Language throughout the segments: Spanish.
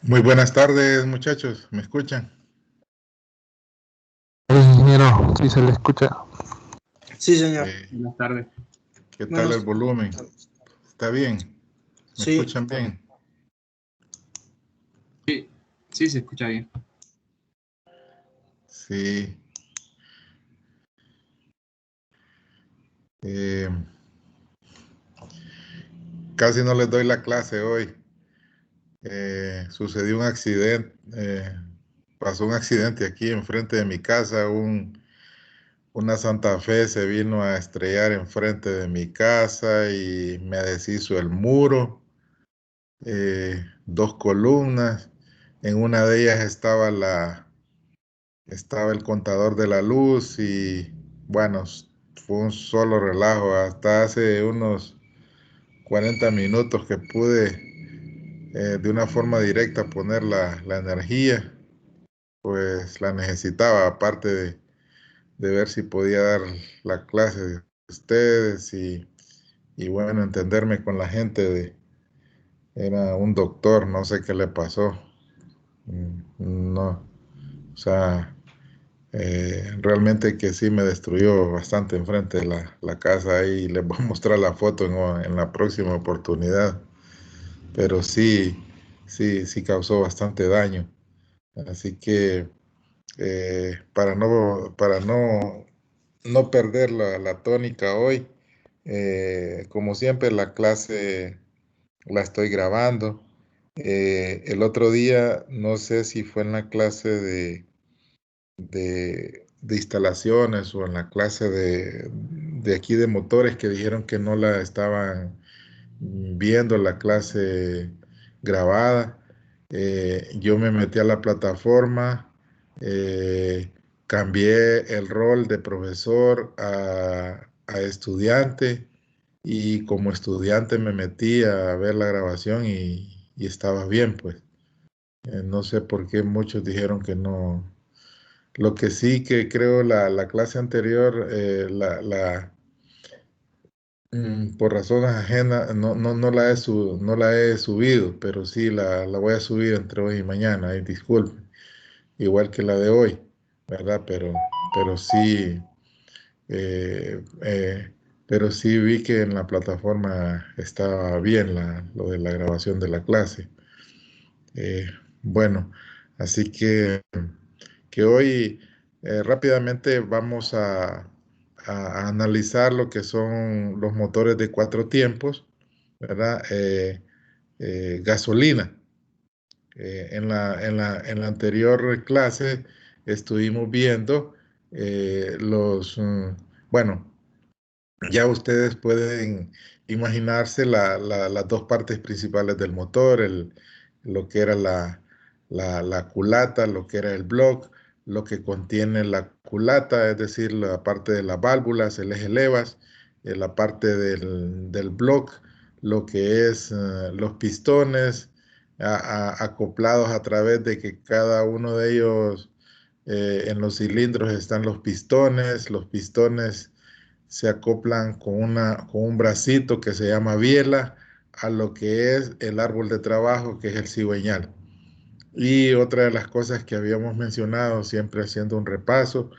Muy buenas tardes, muchachos. ¿Me escuchan? Ingeniero, sí se le escucha. Sí, señor. Buenas tardes. ¿Qué tal el volumen? ¿Está bien? ¿Me Sí. escuchan bien? Sí, se escucha bien. Sí. Casi no les doy la clase hoy. Sucedió un accidente. Pasó un accidente aquí enfrente de mi casa. Una Santa Fe se vino a estrellar enfrente de mi casa y me deshizo el muro. 2 columnas. En una de ellas estaba el contador de la luz y bueno, fue un solo relajo. Hasta hace unos 40 minutos que pude de una forma directa poner la energía, pues la necesitaba, aparte de ver si podía dar la clase de ustedes y bueno, entenderme con la gente era un doctor, no sé qué le pasó. No, o sea, realmente que sí me destruyó bastante enfrente de la casa. Ahí les voy a mostrar la foto en la próxima oportunidad. Pero sí causó bastante daño. Así que para no perder la tónica hoy, como siempre la clase la estoy grabando. El otro día, no sé si fue en la clase de instalaciones o en la clase de aquí de motores, que dijeron que no la estaban viendo la clase grabada. Yo me metí a la plataforma, cambié el rol de profesor a estudiante, y como estudiante me metí a ver la grabación y estaba bien, pues. No sé por qué muchos dijeron que no. Lo que sí que creo la clase anterior, por razones ajenas, no la he subido, pero sí la voy a subir entre hoy y mañana, disculpen, igual que la de hoy, ¿verdad? Pero sí, eh, eh, pero sí vi que en la plataforma estaba bien lo de la grabación de la clase. Eh, bueno, así que hoy rápidamente vamos a analizar lo que son los motores de 4 tiempos, ¿verdad? Gasolina. En la anterior clase estuvimos viendo bueno, ya ustedes pueden imaginarse las dos partes principales del motor, lo que era la culata, lo que era el block, lo que contiene la culata, es decir, la parte de las válvulas, el eje levas, la parte del block, lo que es los pistones acoplados a través de que cada uno de ellos, en los cilindros están los pistones se acoplan con un bracito que se llama biela a lo que es el árbol de trabajo, que es el cigüeñal. Y otra de las cosas que habíamos mencionado, siempre haciendo un repaso,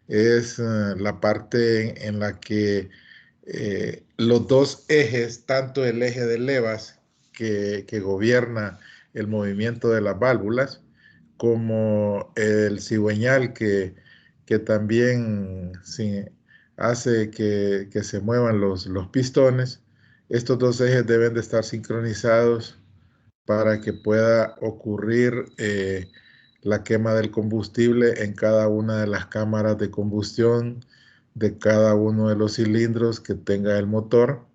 es la parte en la que los dos ejes, tanto el eje de levas que gobierna el movimiento de las válvulas, como el cigüeñal que también sí, hace que se muevan los pistones. Estos dos ejes deben de estar sincronizados para que pueda ocurrir la quema del combustible en cada una de las cámaras de combustión de cada uno de los cilindros que tenga el motor,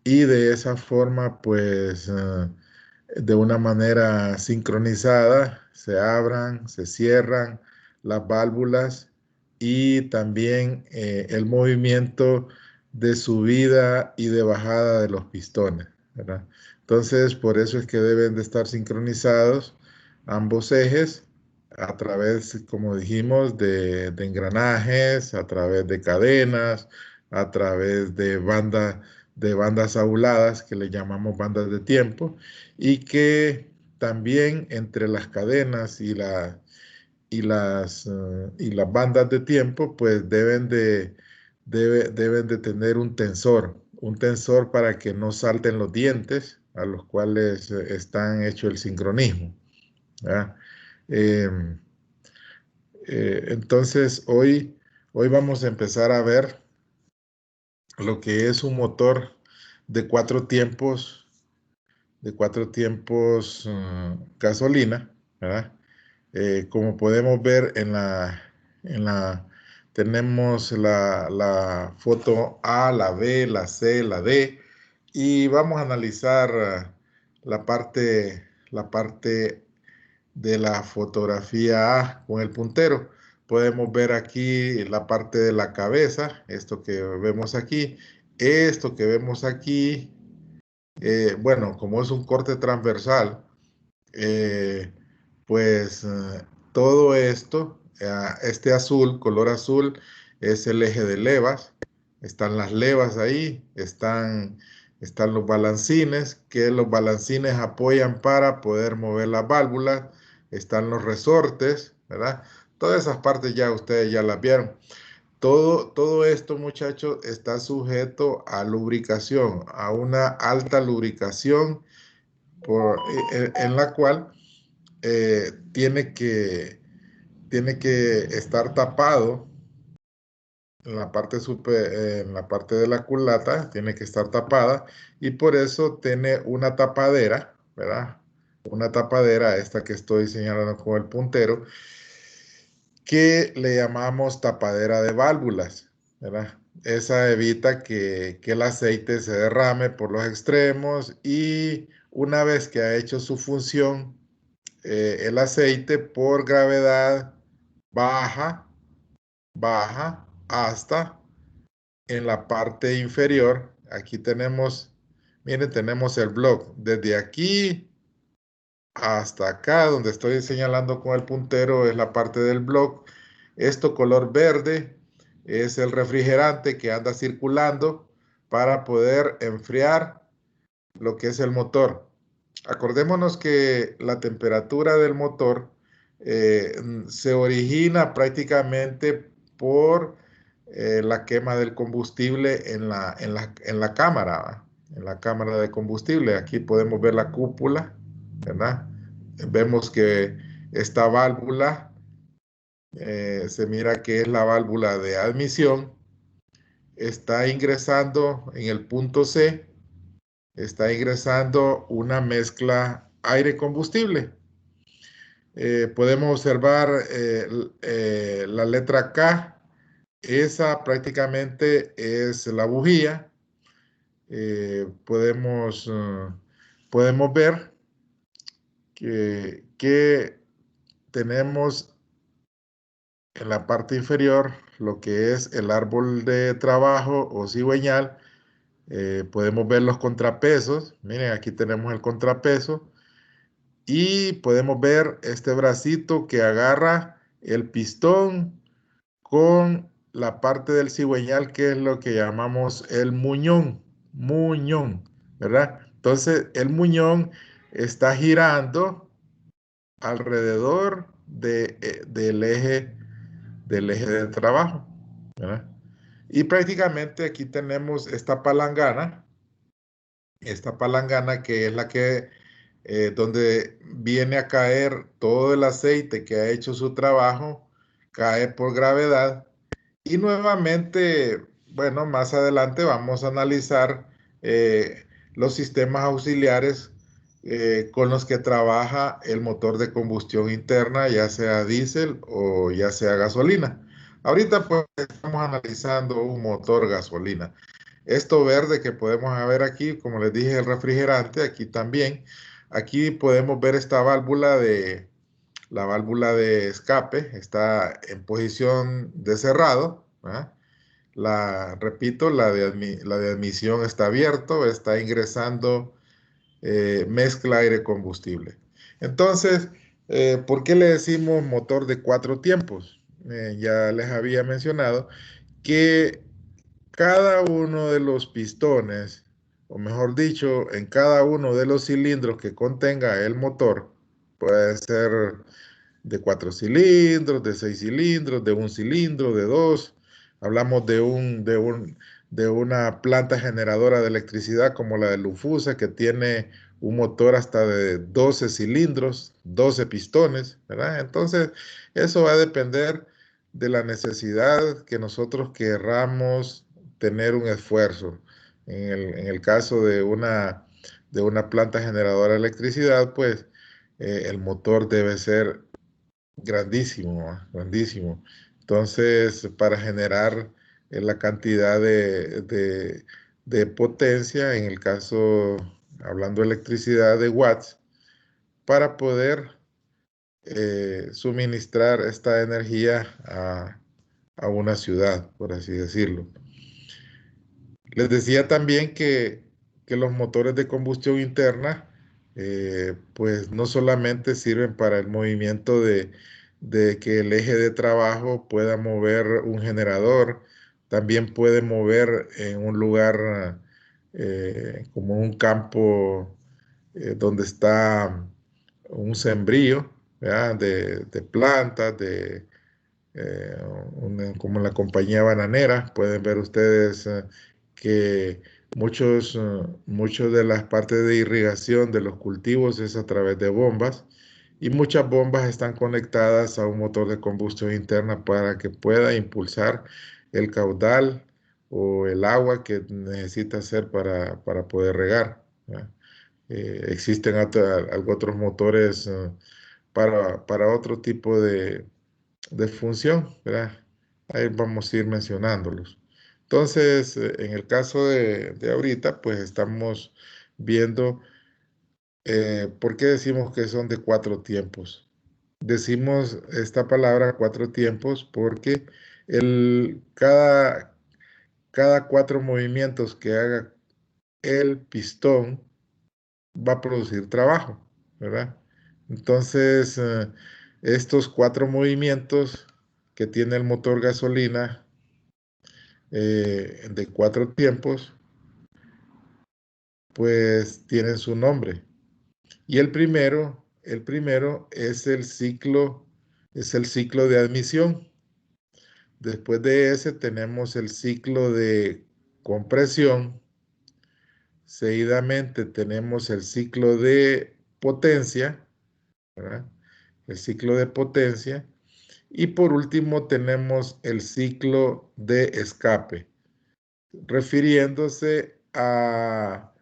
y de esa forma, pues, de una manera sincronizada, se abran, se cierran las válvulas, y también el movimiento de subida y de bajada de los pistones, ¿verdad? Entonces, por eso es que deben de estar sincronizados ambos ejes a través, como dijimos, de engranajes, a través de cadenas, a través de de bandas auladas que le llamamos bandas de tiempo, y que también entre las cadenas y las bandas de tiempo pues deben de tener un tensor para que no salten los dientes a los cuales están hecho el sincronismo, ¿verdad? Em, entonces hoy vamos a empezar a ver lo que es un motor de cuatro tiempos, gasolina, ¿verdad? Como podemos ver tenemos la foto A, la B, la C, la D, y vamos a analizar la parte de la fotografía A con el puntero. Podemos ver aquí la parte de la cabeza, esto que vemos aquí, esto que vemos aquí. Bueno, como es un corte transversal, eh, pues todo esto, este azul, color azul, es el eje de levas. Están las levas ahí, están los balancines, que los balancines apoyan para poder mover las válvulas. Están los resortes, ¿verdad? Todas esas partes ya ustedes ya las vieron. Todo esto, muchachos, está sujeto a lubricación, a una alta lubricación en la cual tiene que estar tapado en en la parte de la culata, tiene que estar tapada, y por eso tiene una tapadera, ¿verdad? Una tapadera, esta que estoy señalando con el puntero, que le llamamos tapadera de válvulas, ¿verdad? Esa evita que el aceite se derrame por los extremos, y una vez que ha hecho su función, el aceite por gravedad baja hasta en la parte inferior. Aquí tenemos, miren, tenemos el block desde aquí hasta acá, donde estoy señalando con el puntero, es la parte del block. Esto color verde es el refrigerante que anda circulando para poder enfriar lo que es el motor. Acordémonos que la temperatura del motor se origina prácticamente por la quema del combustible en la cámara, ¿va? En la cámara de combustible. Aquí podemos ver la cúpula, ¿verdad? Vemos que esta válvula se mira que es la válvula de admisión. Está ingresando en el punto C, está ingresando una mezcla aire-combustible. Podemos observar la letra K. Esa prácticamente es la bujía. Podemos ver que tenemos en la parte inferior lo que es el árbol de trabajo o cigüeñal. Podemos ver los contrapesos. Miren, aquí tenemos el contrapeso. Y podemos ver este bracito que agarra el pistón con la parte del cigüeñal, que es lo que llamamos el muñón, ¿verdad? Entonces, el muñón está girando alrededor del eje de trabajo, ¿verdad? Y prácticamente aquí tenemos esta palangana que es la que donde viene a caer todo el aceite que ha hecho su trabajo, cae por gravedad. Y nuevamente, bueno, más adelante vamos a analizar los sistemas auxiliares con los que trabaja el motor de combustión interna, ya sea diésel o ya sea gasolina. Ahorita pues estamos analizando un motor gasolina. Esto verde que podemos ver aquí, como les dije, el refrigerante, aquí también. Aquí podemos ver esta la válvula de escape, está en posición de cerrado, ¿verdad? Repito, la de admisión está abierto, está ingresando mezcla aire-combustible. Entonces, ¿por qué le decimos motor de cuatro tiempos? Ya les había mencionado que cada uno de los pistones o mejor dicho, en cada uno de los cilindros que contenga el motor, puede ser de 4 cilindros, de 6 cilindros, de 1 cilindro, de 2. Hablamos de una planta generadora de electricidad como la de Lufusa, que tiene un motor hasta de 12 cilindros, 12 pistones, ¿verdad? Entonces, eso va a depender de la necesidad que nosotros querramos tener un esfuerzo. En el caso de una planta generadora de electricidad, pues el motor debe ser grandísimo, ¿va? Grandísimo. Entonces, para generar la cantidad de potencia, en el caso, hablando de electricidad, de watts, para poder suministrar esta energía a una ciudad, por así decirlo. Les decía también que los motores de combustión interna, pues no solamente sirven para el movimiento de que el eje de trabajo pueda mover un generador, también puede mover en un lugar como un campo donde está un sembrío, ¿verdad? De plantas, eh, como la compañía bananera. Pueden ver ustedes que muchos de las partes de irrigación de los cultivos es a través de bombas y muchas bombas están conectadas a un motor de combustión interna para que pueda impulsar el caudal o el agua que necesita hacer para poder regar, ¿verdad? Existen otros motores para otro tipo de función, ¿verdad? Ahí vamos a ir mencionándolos. Entonces, en el caso de ahorita, pues estamos viendo por qué decimos que son de 4 tiempos. Decimos esta palabra 4 tiempos porque cada 4 movimientos que haga el pistón va a producir trabajo, ¿verdad? Entonces, estos 4 movimientos que tiene el motor gasolina de 4 tiempos, pues tienen su nombre. Y el primero es el ciclo de admisión. Después de ese tenemos el ciclo de compresión. Seguidamente tenemos el ciclo de potencia, ¿verdad? El ciclo de potencia. Y por último tenemos el ciclo de escape, refiriéndose a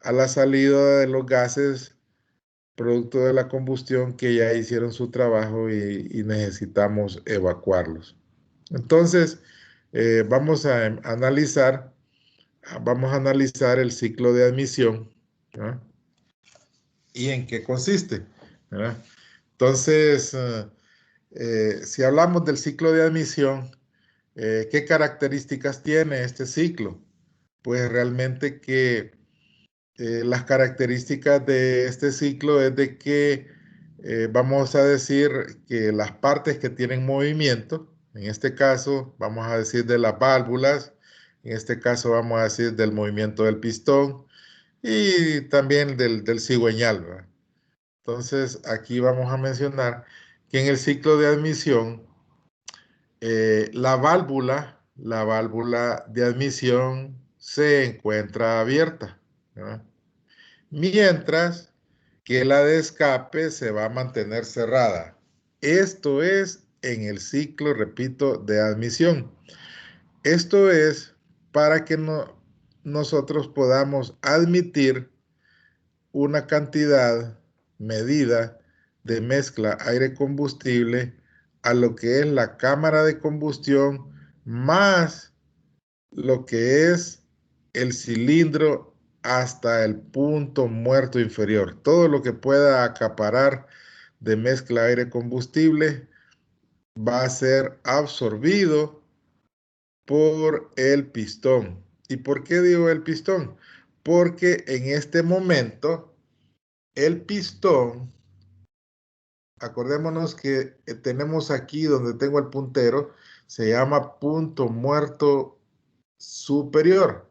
la salida de los gases producto de la combustión que ya hicieron su trabajo y necesitamos evacuarlos. Entonces, vamos a analizar el ciclo de admisión, ¿verdad? ¿Y en qué consiste? ¿Verdad? Entonces, si hablamos del ciclo de admisión, ¿qué características tiene este ciclo? Pues realmente que las características de este ciclo es de que vamos a decir que las partes que tienen movimiento, en este caso vamos a decir de las válvulas, en este caso vamos a decir del movimiento del pistón y también del cigüeñal, ¿verdad? Entonces aquí vamos a mencionar que en el ciclo de admisión, la válvula de admisión se encuentra abierta, ¿verdad? Mientras que la de escape se va a mantener cerrada. Esto es en el ciclo, repito, de admisión. Esto es para que nosotros podamos admitir una cantidad medida de mezcla aire-combustible a lo que es la cámara de combustión más lo que es el cilindro hasta el punto muerto inferior. Todo lo que pueda acaparar de mezcla aire-combustible va a ser absorbido por el pistón. ¿Y por qué digo el pistón? Porque en este momento el pistón, acordémonos que tenemos aquí donde tengo el puntero, se llama punto muerto superior.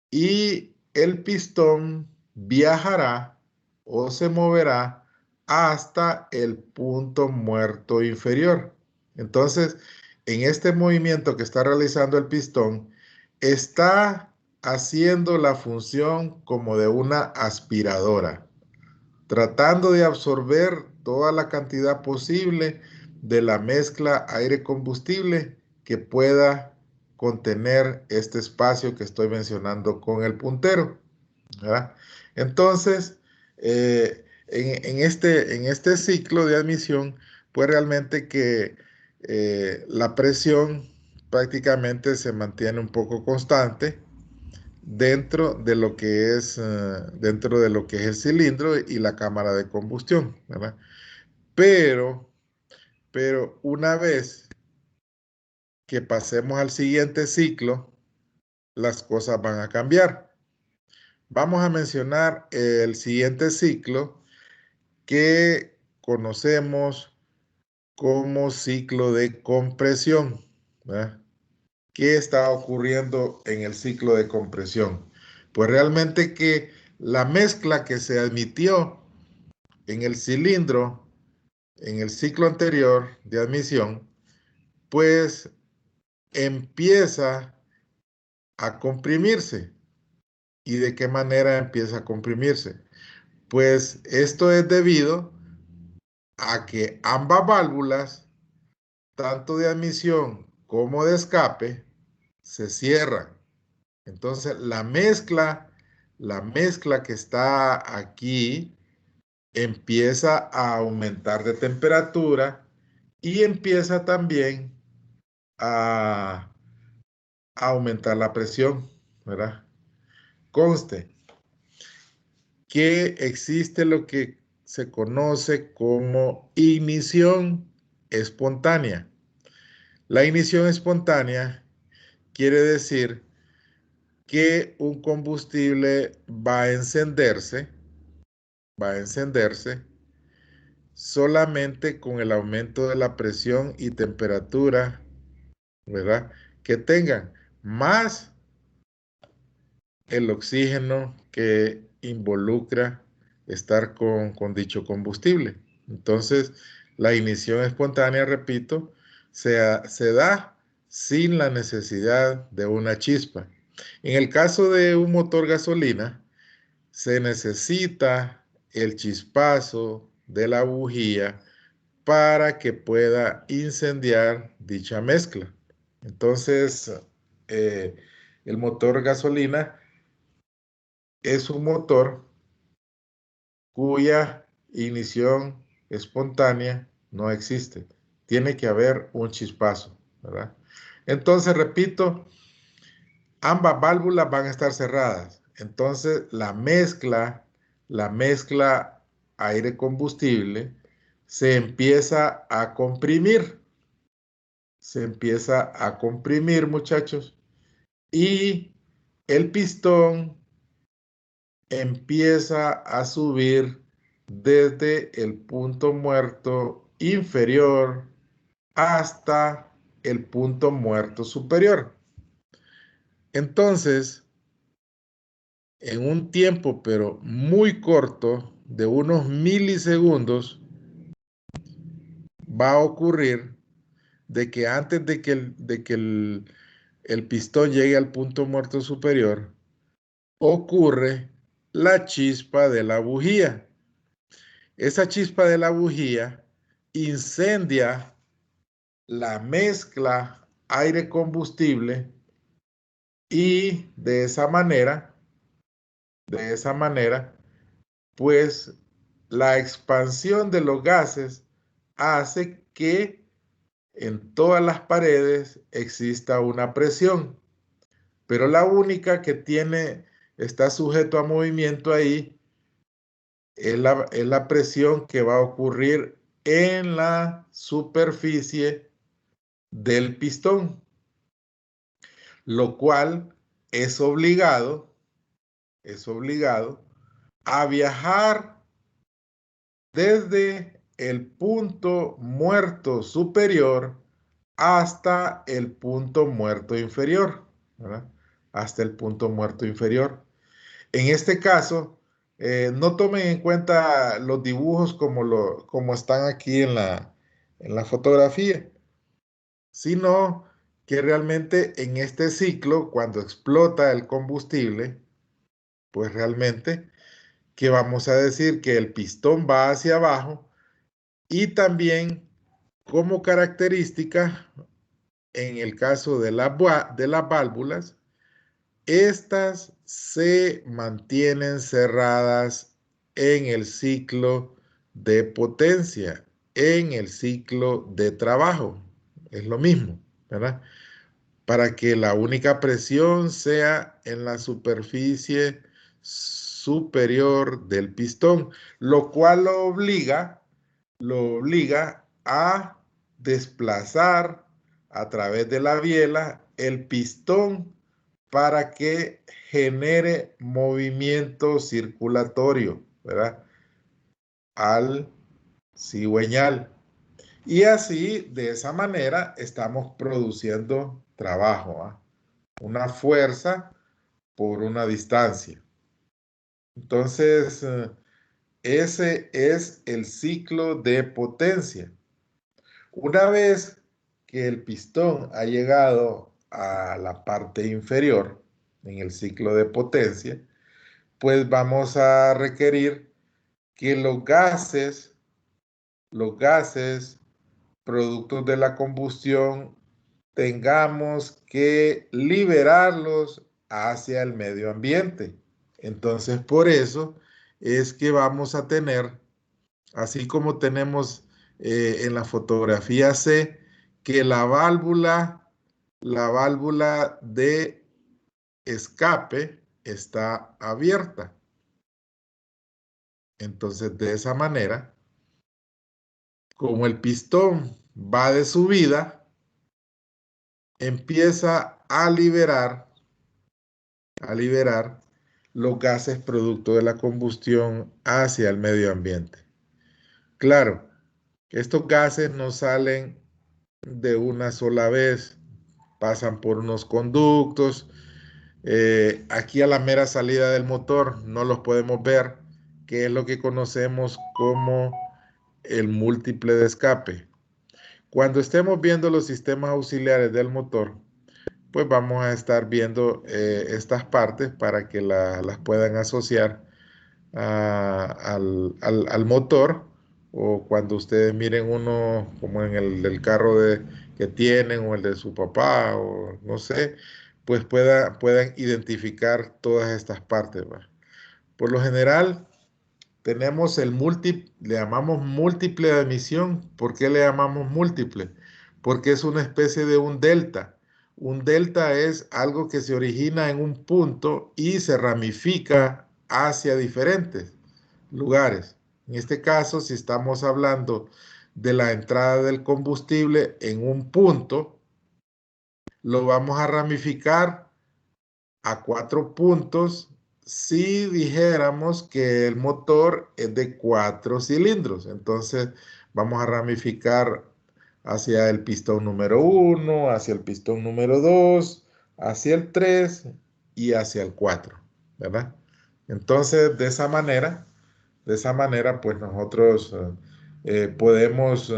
Y el pistón viajará o se moverá hasta el punto muerto inferior. Entonces, en este movimiento que está realizando el pistón, está haciendo la función como de una aspiradora, tratando de absorber toda la cantidad posible de la mezcla aire-combustible que pueda contener este espacio que estoy mencionando con el puntero, ¿verdad? Entonces, en este ciclo de admisión, pues realmente que la presión prácticamente se mantiene un poco constante dentro de lo que es, dentro de lo que es el cilindro y la cámara de combustión, ¿verdad? Pero una vez que pasemos al siguiente ciclo, las cosas van a cambiar. Vamos a mencionar el siguiente ciclo que conocemos como ciclo de compresión, ¿verdad? ¿Qué está ocurriendo en el ciclo de compresión? Pues realmente que la mezcla que se admitió en el cilindro, en el ciclo anterior de admisión, pues empieza a comprimirse. ¿Y de qué manera empieza a comprimirse? Pues esto es debido a que ambas válvulas, tanto de admisión como de escape, se cierran. Entonces la mezcla que está aquí empieza a aumentar de temperatura y empieza también a aumentar la presión, ¿verdad? Conste que existe lo que se conoce como ignición espontánea. La ignición espontánea quiere decir que un combustible va a encenderse solamente con el aumento de la presión y temperatura, ¿verdad? Que tengan más el oxígeno que involucra estar con dicho combustible. Entonces, la ignición espontánea, repito, se da sin la necesidad de una chispa. En el caso de un motor gasolina, se necesita el chispazo de la bujía para que pueda incendiar dicha mezcla. Entonces, el motor gasolina es un motor cuya ignición espontánea no existe. Tiene que haber un chispazo, ¿verdad? Entonces, repito, ambas válvulas van a estar cerradas. Entonces, la mezcla aire-combustible se empieza a comprimir. Se empieza a comprimir, muchachos, y el pistón empieza a subir desde el punto muerto inferior hasta el punto muerto superior. Entonces, en un tiempo, pero muy corto, de unos milisegundos, va a ocurrir de que antes de que el pistón llegue al punto muerto superior, ocurre la chispa de la bujía. Esa chispa de la bujía incendia la mezcla aire-combustible y de esa manera, pues la expansión de los gases hace que en todas las paredes exista una presión, pero la única que está sujeto a movimiento ahí es la presión que va a ocurrir en la superficie del pistón, lo cual es obligado a viajar desde el punto muerto superior hasta el punto muerto inferior, ¿verdad? Hasta el punto muerto inferior. En este caso, no tomen en cuenta los dibujos como están aquí en la fotografía, sino que realmente en este ciclo, cuando explota el combustible, pues realmente que vamos a decir que el pistón va hacia abajo y también como característica, en el caso de las válvulas, estas se mantienen cerradas en el ciclo de potencia, en el ciclo de trabajo. Es lo mismo, ¿verdad? Para que la única presión sea en la superficie superior del pistón, lo cual lo obliga a desplazar a través de la biela el pistón para que genere movimiento circulatorio, ¿verdad? Al cigüeñal. Y así, de esa manera, estamos produciendo trabajo, ¿ah? Una fuerza por una distancia. Entonces, ese es el ciclo de potencia. Una vez que el pistón ha llegado a la parte inferior en el ciclo de potencia, pues vamos a requerir que los gases productos de la combustión, tengamos que liberarlos hacia el medio ambiente. Entonces, por eso es que vamos a tener, así como tenemos en la fotografía C, que la válvula de escape está abierta. Entonces, de esa manera, como el pistón va de subida, empieza a liberar los gases producto de la combustión hacia el medio ambiente. Claro, estos gases no salen de una sola vez, pasan por unos conductos. Aquí a la mera salida del motor no los podemos ver, que es lo que conocemos como el múltiple de escape. Cuando estemos viendo los sistemas auxiliares del motor, pues vamos a estar viendo estas partes para que las puedan asociar al motor, o cuando ustedes miren uno como en el del carro que tienen o el de su papá o no sé, pues puedan identificar todas estas partes, ¿va? Por lo general tenemos le llamamos múltiple de emisión. ¿Por qué le llamamos múltiple? Porque es una especie de un delta. Un delta es algo que se origina en un punto y se ramifica hacia diferentes lugares. En este caso, si estamos hablando de la entrada del combustible en un punto, lo vamos a ramificar a 4 puntos si dijéramos que el motor es de 4 cilindros. Entonces vamos a ramificar hacia el pistón número 1, hacia el pistón número 2, hacia el 3 y hacia el 4, ¿verdad? Entonces de esa manera pues nosotros podemos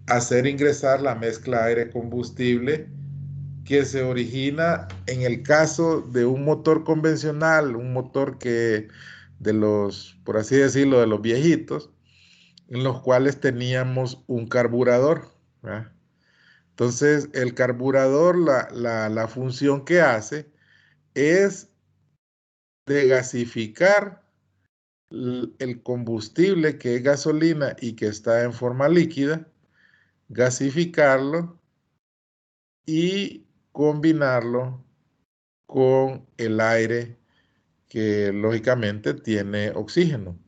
hacer ingresar la mezcla aire-combustible que se origina en el caso de un motor convencional, un motor que de los, por así decirlo, de los viejitos, en los cuales teníamos un carburador, ¿verdad? Entonces, el carburador, la función que hace es de gasificar el combustible que es gasolina y que está en forma líquida, gasificarlo y combinarlo con el aire que lógicamente tiene oxígeno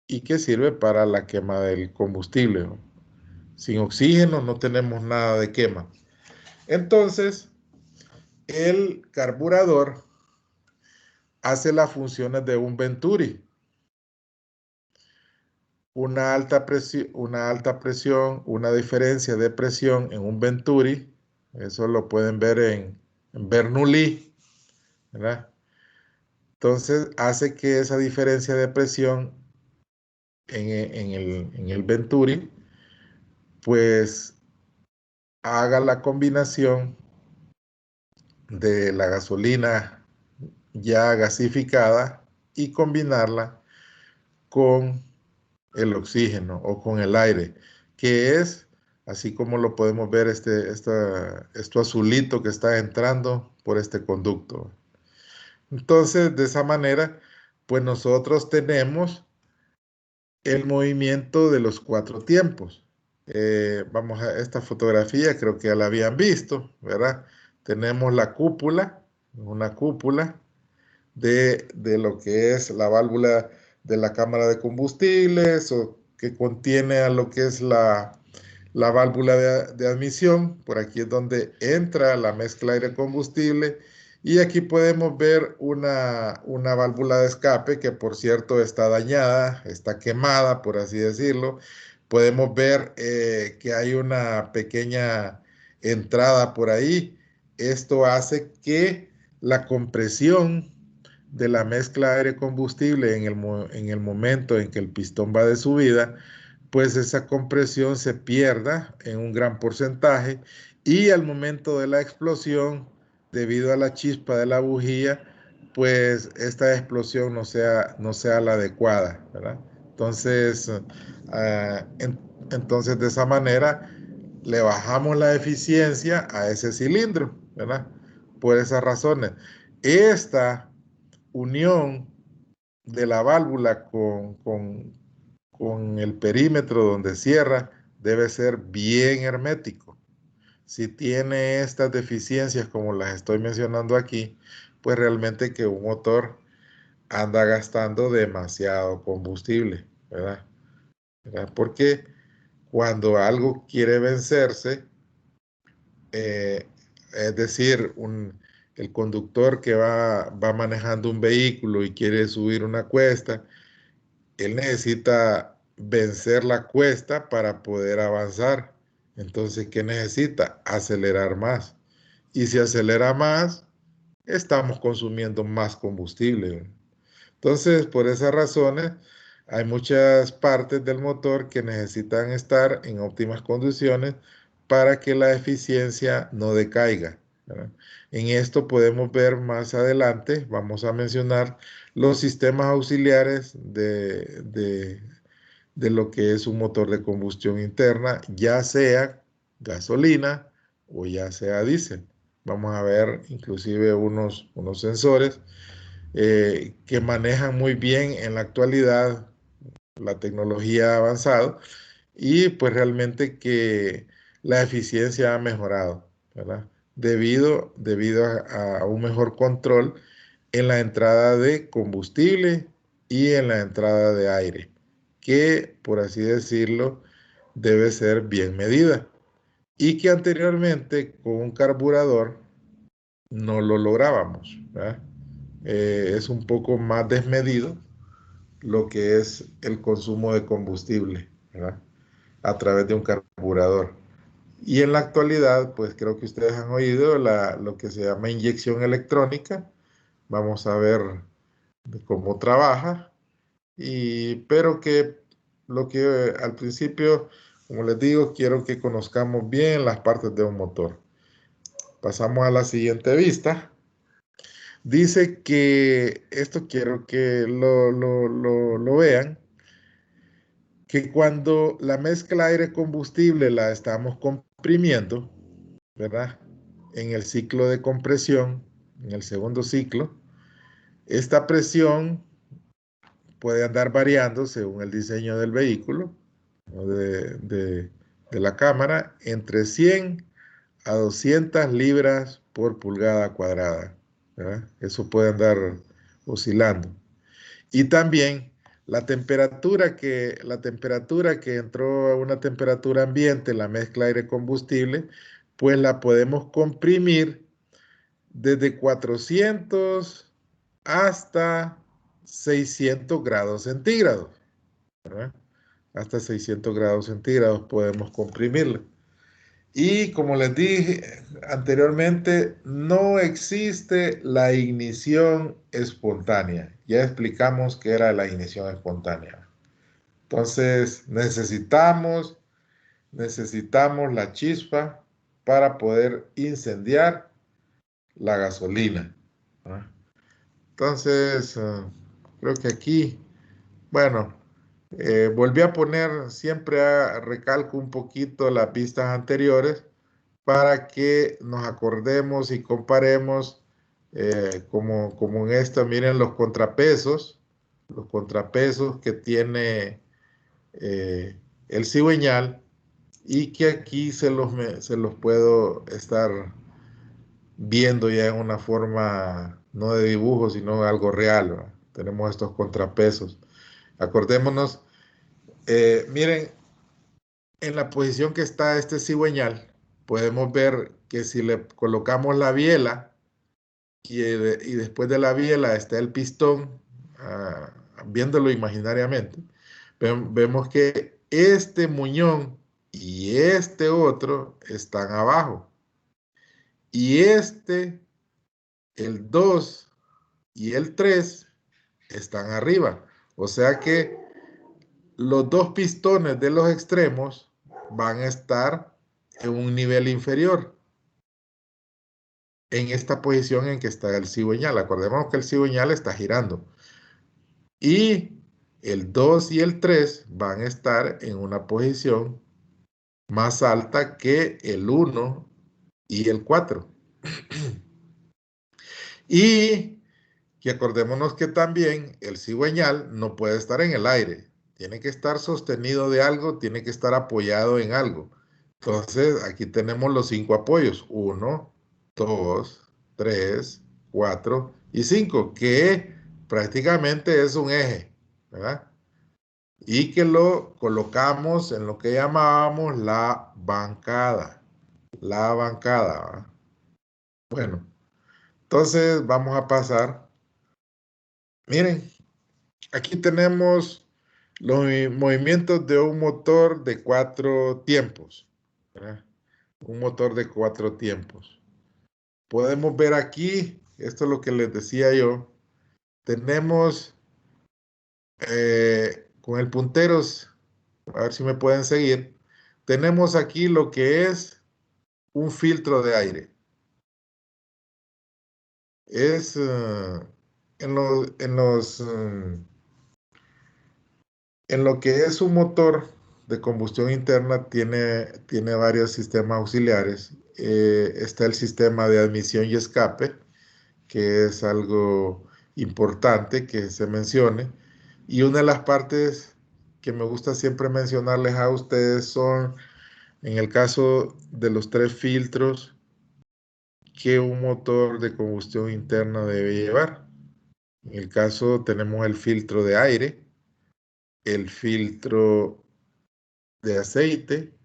y que sirve para la quema del combustible. Sin oxígeno no tenemos nada de quema. Entonces, el carburador hace las funciones de un Venturi. Una alta presión, una diferencia de presión en un Venturi, eso lo pueden ver en Bernoulli, ¿verdad? Entonces hace que esa diferencia de presión en el Venturi pues haga la combinación de la gasolina ya gasificada y combinarla con el oxígeno o con el aire, que es, así como lo podemos ver, esto azulito que está entrando por este conducto. Entonces, de esa manera, pues nosotros tenemos el movimiento de los 4 tiempos. Vamos a esta fotografía, creo que ya la habían visto, ¿verdad? Tenemos la cúpula, una cúpula de lo que es la válvula de la cámara de combustibles o que contiene a lo que es la válvula de admisión. Por aquí es donde entra la mezcla aire-combustible. Y aquí podemos ver una válvula de escape que, por cierto, está dañada, está quemada, por así decirlo. Podemos ver que hay una pequeña entrada por ahí. Esto hace que la compresión de la mezcla aire-combustible en el momento en que el pistón va de subida, pues esa compresión se pierda en un gran porcentaje y al momento de la explosión, debido a la chispa de la bujía, pues esta explosión no sea la adecuada, ¿verdad? Entonces, entonces de esa manera le bajamos la eficiencia a ese cilindro, ¿verdad? Por esas razones. Esta unión de la válvula con el perímetro donde cierra debe ser bien hermético. Si tiene estas deficiencias como las estoy mencionando aquí, pues realmente que un motor anda gastando demasiado combustible, ¿verdad? Porque cuando algo quiere vencerse, es decir, el conductor que va manejando un vehículo y quiere subir una cuesta, él necesita vencer la cuesta para poder avanzar. Entonces, ¿qué necesita? Acelerar más. Y si acelera más, estamos consumiendo más combustible. Entonces, por esas razones, hay muchas partes del motor que necesitan estar en óptimas condiciones para que la eficiencia no decaiga, ¿verdad? En esto podemos ver más adelante, vamos a mencionar los sistemas auxiliares de lo que es un motor de combustión interna, ya sea gasolina o ya sea diésel. Vamos a ver inclusive unos sensores que manejan muy bien en la actualidad la tecnología ha avanzado y pues realmente que la eficiencia ha mejorado, ¿verdad? Debido a un mejor control en la entrada de combustible y en la entrada de aire, que por así decirlo debe ser bien medida y que anteriormente con un carburador no lo lográbamos, ¿verdad? Es un poco más desmedido lo que es el consumo de combustible, ¿verdad? A través de un carburador. Y en la actualidad, pues creo que ustedes han oído lo que se llama inyección electrónica. Vamos a ver cómo trabaja. Pero que lo que al principio, como les digo, quiero que conozcamos bien las partes de un motor. Pasamos a la siguiente vista. Dice que, esto quiero que lo vean, que cuando la mezcla aire-combustible la estamos comprimiendo, ¿verdad? En el ciclo de compresión, en el segundo ciclo, esta presión puede andar variando según el diseño del vehículo o de la cámara entre 100 a 200 libras por pulgada cuadrada, ¿verdad? Eso puede andar oscilando. Y también la temperatura que entró a una temperatura ambiente, la mezcla aire-combustible, pues la podemos comprimir desde 400 hasta 600 grados centígrados, ¿verdad? Hasta 600 grados centígrados podemos comprimirla. Y como les dije anteriormente, no existe la ignición espontánea. Ya explicamos qué era la ignición espontánea. Entonces necesitamos la chispa para poder incendiar la gasolina, ¿ah? Entonces, creo que aquí, bueno, volví a poner, siempre recalco un poquito las pistas anteriores para que nos acordemos y comparemos, como en esto, miren los contrapesos que tiene el cigüeñal, y que aquí se los puedo estar viendo ya en una forma no de dibujo, sino algo real, ¿verdad? Tenemos estos contrapesos. Acordémonos, miren, en la posición que está este cigüeñal, podemos ver que si le colocamos la biela y después de la biela está el pistón, viéndolo imaginariamente, vemos que este muñón y este otro están abajo. Y el 2 y el 3 están arriba. O sea que los dos pistones de los extremos van a estar en un nivel inferior, en esta posición en que está el cigüeñal. Acordemos que el cigüeñal está girando. Y el 2 y el 3 van a estar en una posición más alta que el 1 y el 4. Y que acordémonos que también el cigüeñal no puede estar en el aire. Tiene que estar sostenido de algo, tiene que estar apoyado en algo. Entonces, aquí tenemos los 5 apoyos. 1, 2, 3, 4 y 5, que prácticamente es un eje, ¿verdad? Y que lo colocamos en lo que llamábamos la bancada. La bancada, ¿verdad? Bueno, entonces vamos a pasar. Miren, aquí tenemos los movimientos de un motor de 4 tiempos, ¿verdad? Un motor de 4 tiempos. Podemos ver aquí, esto es lo que les decía yo, tenemos con el puntero, a ver si me pueden seguir, tenemos aquí lo que es un filtro de aire. Es en lo que es un motor de combustión interna, tiene varios sistemas auxiliares. Está el sistema de admisión y escape, que es algo importante que se mencione. Y una de las partes que me gusta siempre mencionarles a ustedes son, en el caso de los 3 filtros que un motor de combustión interna debe llevar. En el caso tenemos el filtro de aire, el filtro de aceite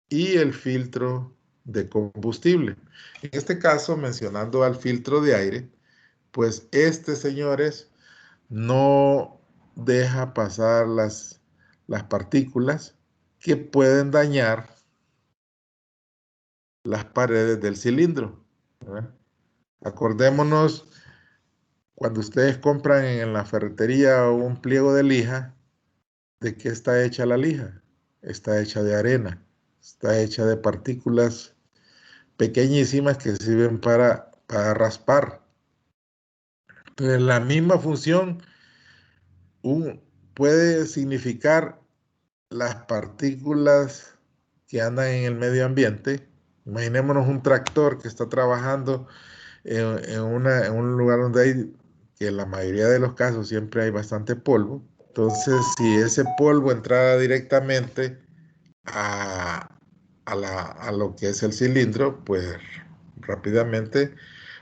y el filtro de combustible. En este caso, mencionando al filtro de aire, pues señores, no deja pasar las partículas que pueden dañar las paredes del cilindro, ¿verdad? Acordémonos, cuando ustedes compran en la ferretería un pliego de lija, ¿de qué está hecha la lija? Está hecha de arena, está hecha de partículas pequeñísimas que sirven para raspar. Entonces, la misma función puede significar las partículas que andan en el medio ambiente. Imaginémonos un tractor que está trabajando en un lugar donde hay, que en la mayoría de los casos siempre hay bastante polvo. Entonces, si ese polvo entrara directamente a, a lo que es el cilindro, pues rápidamente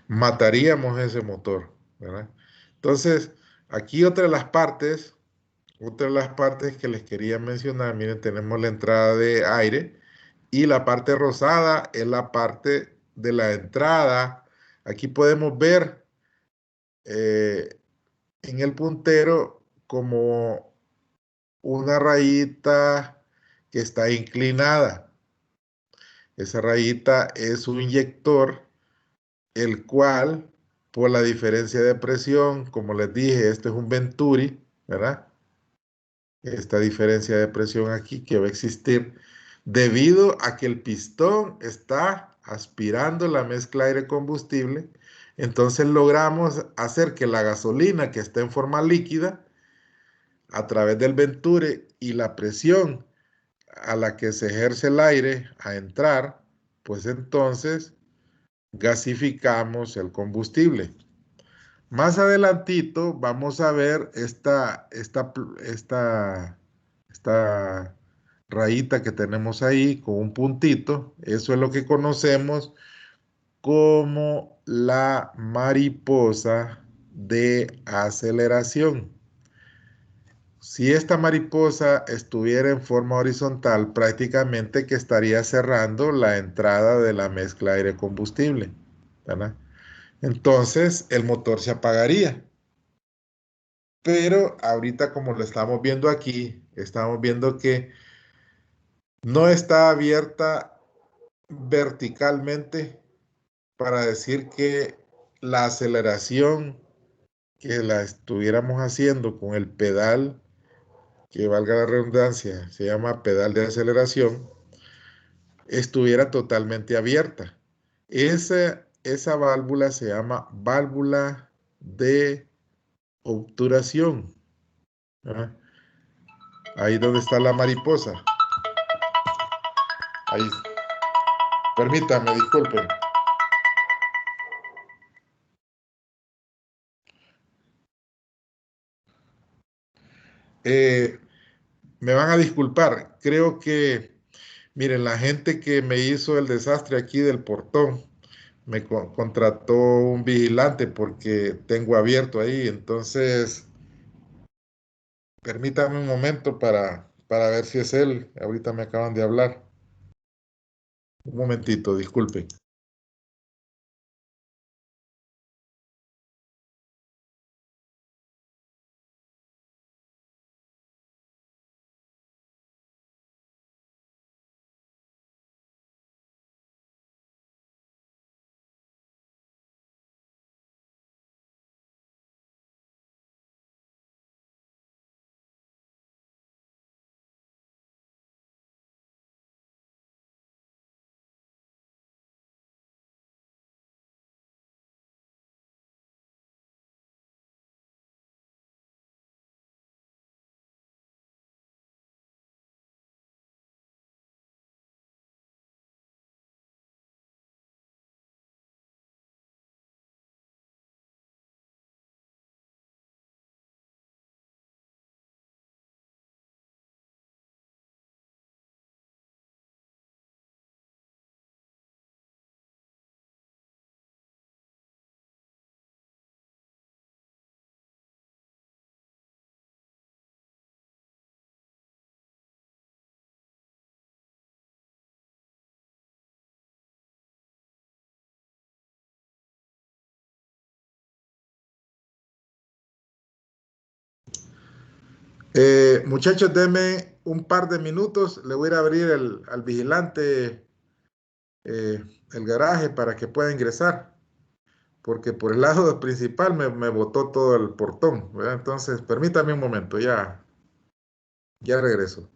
mataríamos ese motor, ¿verdad? Entonces, aquí otra de las partes que les quería mencionar, miren, tenemos la entrada de aire y la parte rosada es la parte de la entrada. Aquí podemos ver en el puntero como una rayita que está inclinada. Esa rayita es un inyector, el cual, por la diferencia de presión, como les dije, este es un Venturi, ¿verdad? Esta diferencia de presión aquí que va a existir debido a que el pistón está aspirando la mezcla aire-combustible. Entonces logramos hacer que la gasolina que está en forma líquida, a través del Venturi y la presión a la que se ejerce el aire a entrar, pues entonces gasificamos el combustible. Más adelantito vamos a ver esta rayita que tenemos ahí con un puntito. Eso es lo que conocemos como la mariposa de aceleración. Si esta mariposa estuviera en forma horizontal, prácticamente que estaría cerrando la entrada de la mezcla aire-combustible, ¿verdad? Entonces el motor se apagaría. Pero ahorita como lo estamos viendo aquí, estamos viendo que no está abierta verticalmente para decir que la aceleración que la estuviéramos haciendo con el pedal, que valga la redundancia, se llama pedal de aceleración, estuviera totalmente abierta. Esa válvula se llama válvula de obturación, ¿verdad? Ahí donde está la mariposa. Ahí. Permítame, disculpen. Eh, Me van a disculpar. Creo que, miren, la gente que me hizo el desastre aquí del portón me contrató un vigilante porque tengo abierto ahí. Entonces, permítame un momento para ver si es él. Ahorita me acaban de hablar. Un momentito, disculpen. Muchachos, denme un par de minutos. Le voy a ir a abrir al vigilante eh, el garaje para que pueda ingresar, porque por el lado principal me botó todo el portón, ¿verdad? Entonces, permítame un momento, ya regreso.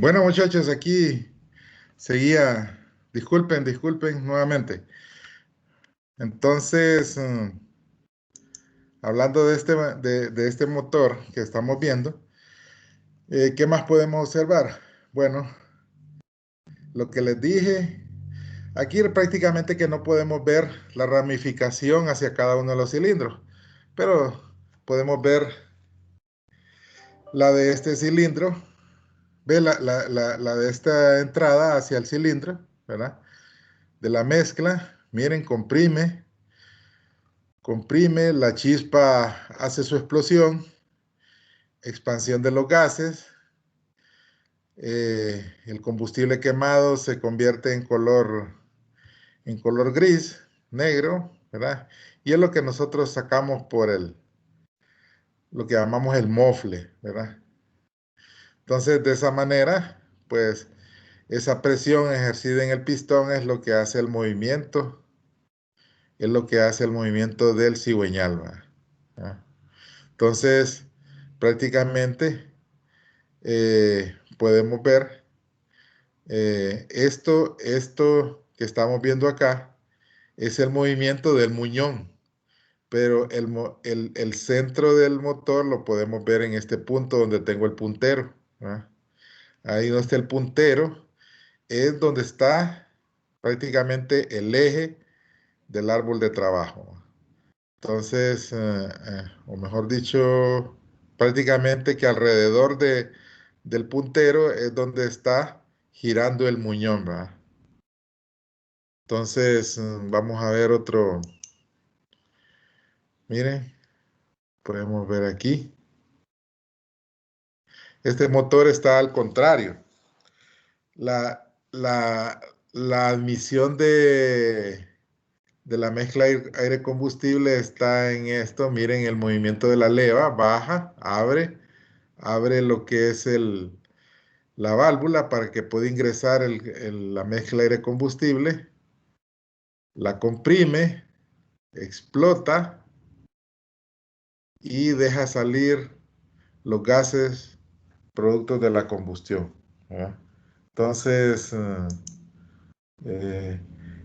Bueno, muchachos, aquí seguía. Disculpen nuevamente. Entonces, hablando de este motor que estamos viendo, ¿qué más podemos observar? Bueno, lo que les dije, aquí prácticamente que no podemos ver la ramificación hacia cada uno de los cilindros, pero podemos ver la de este cilindro, ve la de esta entrada hacia el cilindro, ¿verdad? De la mezcla, miren, comprime, la chispa hace su explosión, expansión de los gases, el combustible quemado se convierte en color gris, negro, ¿verdad? Y es lo que nosotros sacamos por lo que llamamos el mofle, ¿verdad? Entonces, de esa manera, pues, esa presión ejercida en el pistón es lo que hace el movimiento, es lo que hace el movimiento del cigüeñal, ¿verdad? Entonces, prácticamente podemos ver esto que estamos viendo acá es el movimiento del muñón, pero el centro del motor lo podemos ver en este punto donde tengo el puntero, ¿verdad? Ahí donde está el puntero es donde está prácticamente el eje del árbol de trabajo. Entonces, o mejor dicho, prácticamente que alrededor del puntero es donde está girando el muñón, ¿verdad? Entonces, vamos a ver otro. Miren, podemos ver aquí. Este motor está al contrario. La admisión de la mezcla aire-combustible está en esto. Miren el movimiento de la leva, baja, abre lo que es la válvula para que pueda ingresar la mezcla aire-combustible, la comprime, explota y deja salir los gases productos de la combustión, ¿verdad? Entonces, eh,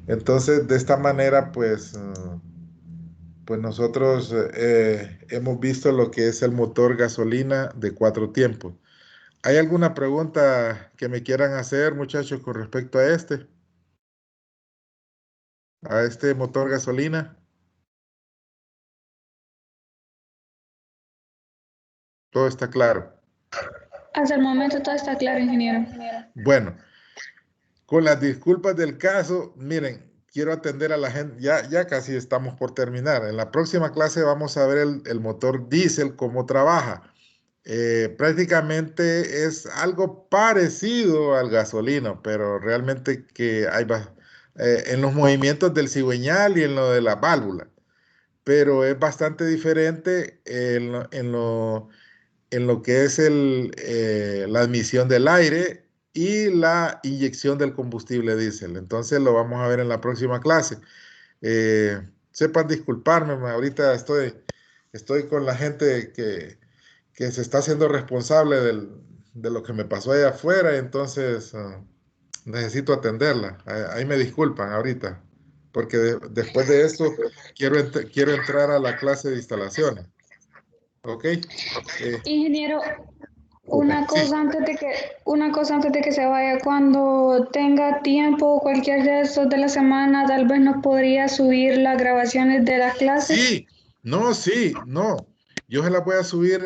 entonces de esta manera, pues nosotros hemos visto lo que es el motor gasolina de 4 tiempos. ¿Hay alguna pregunta que me quieran hacer, muchachos, con respecto a este motor gasolina? Todo está claro. Hasta el momento todo está claro, ingeniero. Bueno, con las disculpas del caso, miren, quiero atender a la gente, ya casi estamos por terminar. En la próxima clase vamos a ver el motor diésel, cómo trabaja. Prácticamente es algo parecido al gasolina, pero realmente que hay en los movimientos del cigüeñal y en lo de la válvula, pero es bastante diferente en lo que es la admisión del aire y la inyección del combustible diésel. Entonces lo vamos a ver en la próxima clase. Sepan disculparme, ahorita estoy con la gente que se está haciendo responsable de lo que me pasó allá afuera, entonces necesito atenderla. Ahí me disculpan ahorita, porque después de esto quiero entrar a la clase de instalaciones. ¿Ok? Ingeniero, Sí, una cosa antes de que se vaya, cuando tenga tiempo, cualquier de estos de la semana, tal vez nos podría subir las grabaciones de las clases. sí, no. Yo se las voy a subir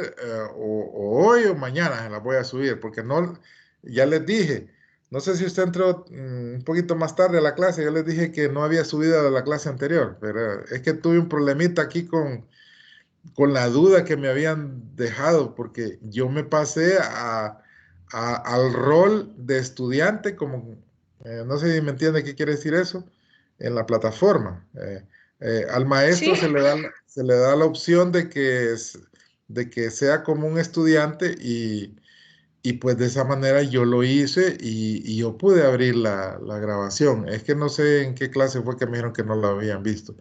o hoy o mañana se las voy a subir, porque no, ya les dije, no sé si usted entró un poquito más tarde a la clase, yo les dije que no había subido a la clase anterior, pero es que tuve un problemita aquí con la duda que me habían dejado, porque yo me pasé al rol de estudiante, como, no sé si me entiende qué quiere decir eso, en la plataforma. Al maestro Sí. se le da la opción de que sea como un estudiante y pues de esa manera yo lo hice y yo pude abrir la grabación. Es que no sé en qué clase fue que me dijeron que no la habían visto.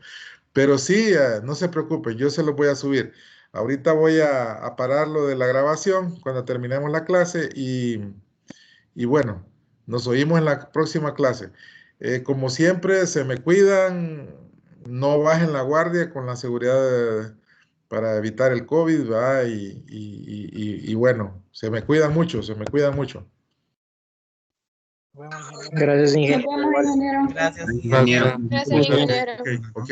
Pero sí, no se preocupe, yo se lo voy a subir. Ahorita voy a parar lo de la grabación cuando terminemos la clase y bueno, nos oímos en la próxima clase. Como siempre, se me cuidan, no bajen la guardia con la seguridad para evitar el COVID, ¿verdad? Y bueno, se me cuidan mucho, se me cuidan mucho. Gracias, Nos ingeniero. vemos, ingeniero. Gracias, Ingeniero. Gracias. Gracias, ingeniero. Ok.